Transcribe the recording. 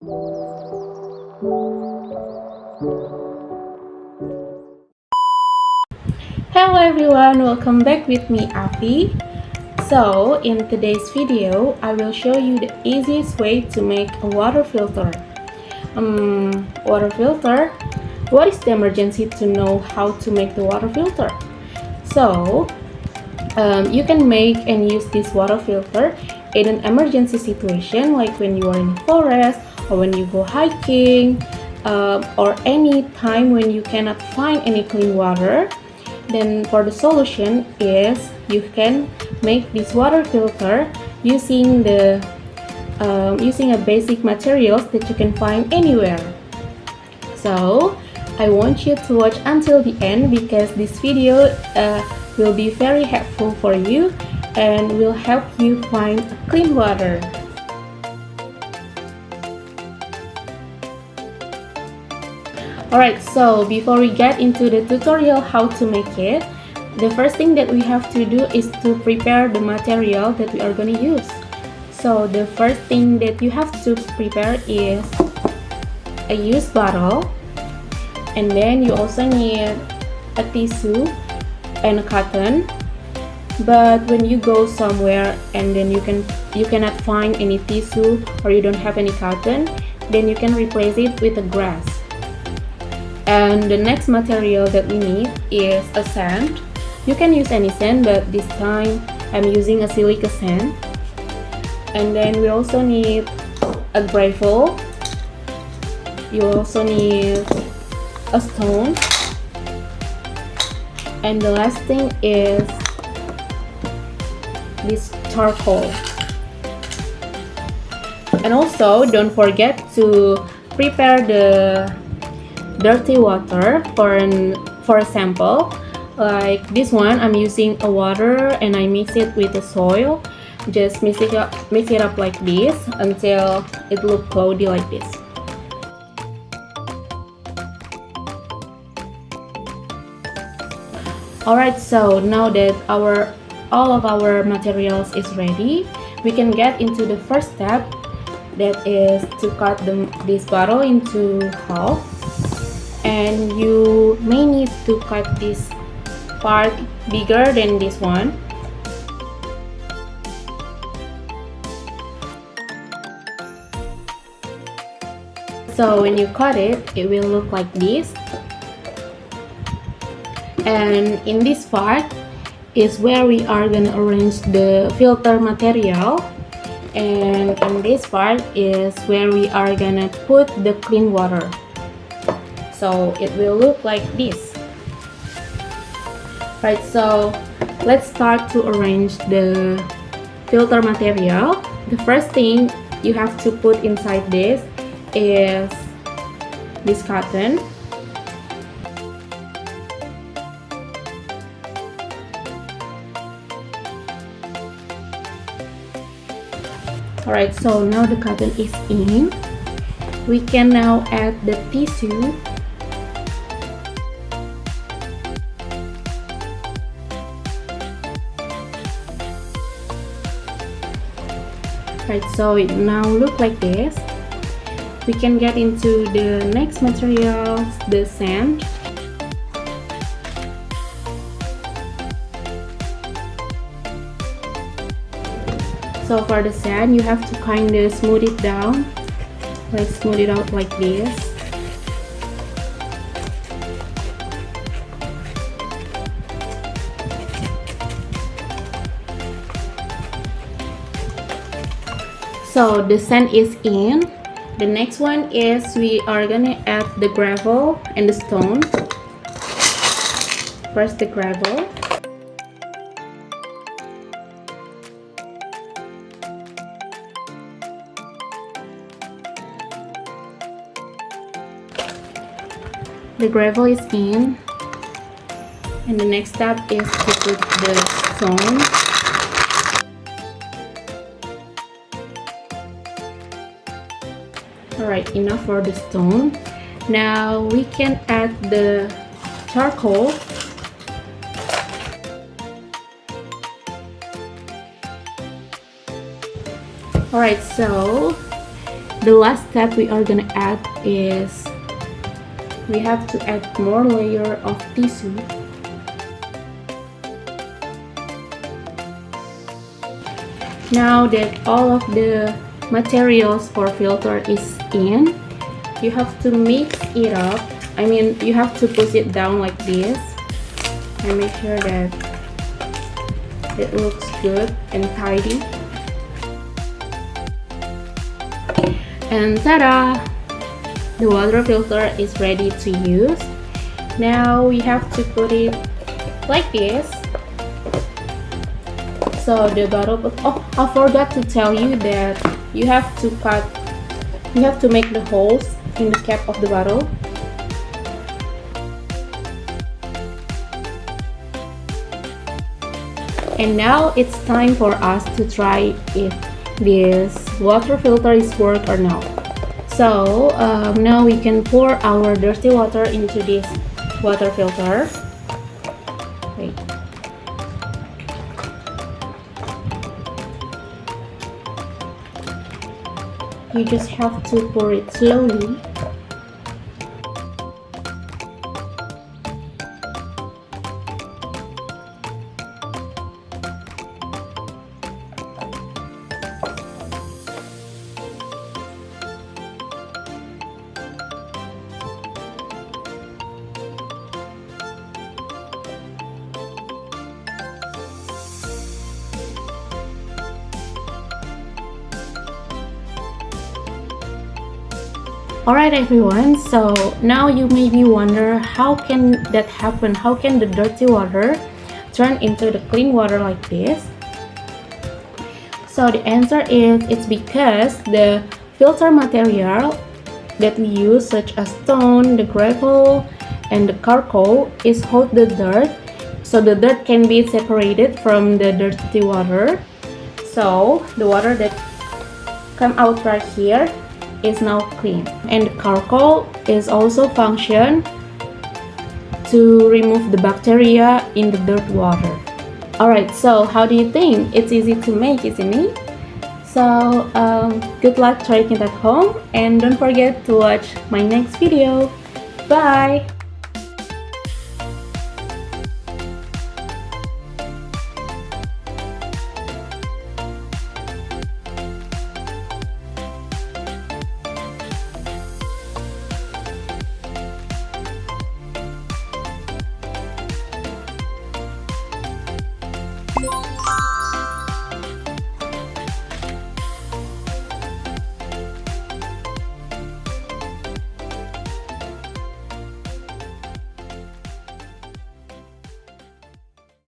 Hello everyone, welcome back with me Afi. So in today's video, I will show you the easiest way to make a water filter. Water filter? What is the emergency to know how to make the water filter? So you can make and use this water filter in an emergency situation like when you are in the forest or when you go hiking or any time when you cannot find any clean water. Then for the solution is you can make this water filter using using a basic materials that you can find anywhere. So I want you to watch until the end because this video will be very helpful for you and will help you find clean water. Alright, so before we get into the tutorial how to make it, the first thing that we have to do is to prepare the material that we are going to use. So the first thing that you have to prepare is a used bottle, and then you also need a tissue and a cotton. But when you go somewhere and then you cannot find any tissue or you don't have any cotton, then you can replace it with a grass. And the next material that we need is a sand. You can use any sand, but this time I'm using a silica sand. And then we also need a gravel. You also need a stone. And the last thing is this charcoal. And also don't forget to prepare the dirty water for a sample. Like this one, I'm using a water and I mix it with the soil. Just mix it up like this until it looks cloudy like this. Alright, so now that all of our materials is ready, we can get into the first step, that is to cut this bottle into half. And you may need to cut this part bigger than this one. So when you cut it, it will look like this. And in this part is where we are gonna arrange the filter material, and in this part is where we are gonna put the clean water. So it will look like this. Right, so let's start to arrange the filter material. The first thing you have to put inside this is this cotton. Alright, so now the cotton is in. We can now add the tissue. Right, so it now look like this. We can get into the next materials, the sand. So for the sand, you have to kind of smooth it down, like smooth it out like this. So the sand is in. The next one is we are gonna add the gravel and the stone. First the gravel. The gravel is in. And the next step is to put the stone. Alright, enough for the stone. Now we can add the charcoal. Alright, so the last step we are gonna add is we have to add more layer of tissue. Now that all of the materials for filter is in, you have to mix it up. I mean, you have to push it down like this and make sure that it looks good and tidy. And ta-da! The water filter is ready to use. Now we have to put it like this. So the bottle, oh, I forgot to tell you that you have to make the holes in the cap of the bottle. And now it's time for us to try if this water filter is work or not. So now we can pour our dirty water into this water filter. Wait. You just have to pour it slowly. Alright everyone, so now you maybe wonder how can that happen? How can the dirty water turn into the clean water like this? So the answer is it's because the filter material that we use, such as stone, the gravel, and the charcoal, is hold the dirt, so the dirt can be separated from the dirty water. So the water that come out right here is now clean, and the charcoal is also function to remove the bacteria in the dirt water. Alright, so how do you think? It's easy to make, isn't it? So good luck trying it at home, and don't forget to watch my next video. Bye!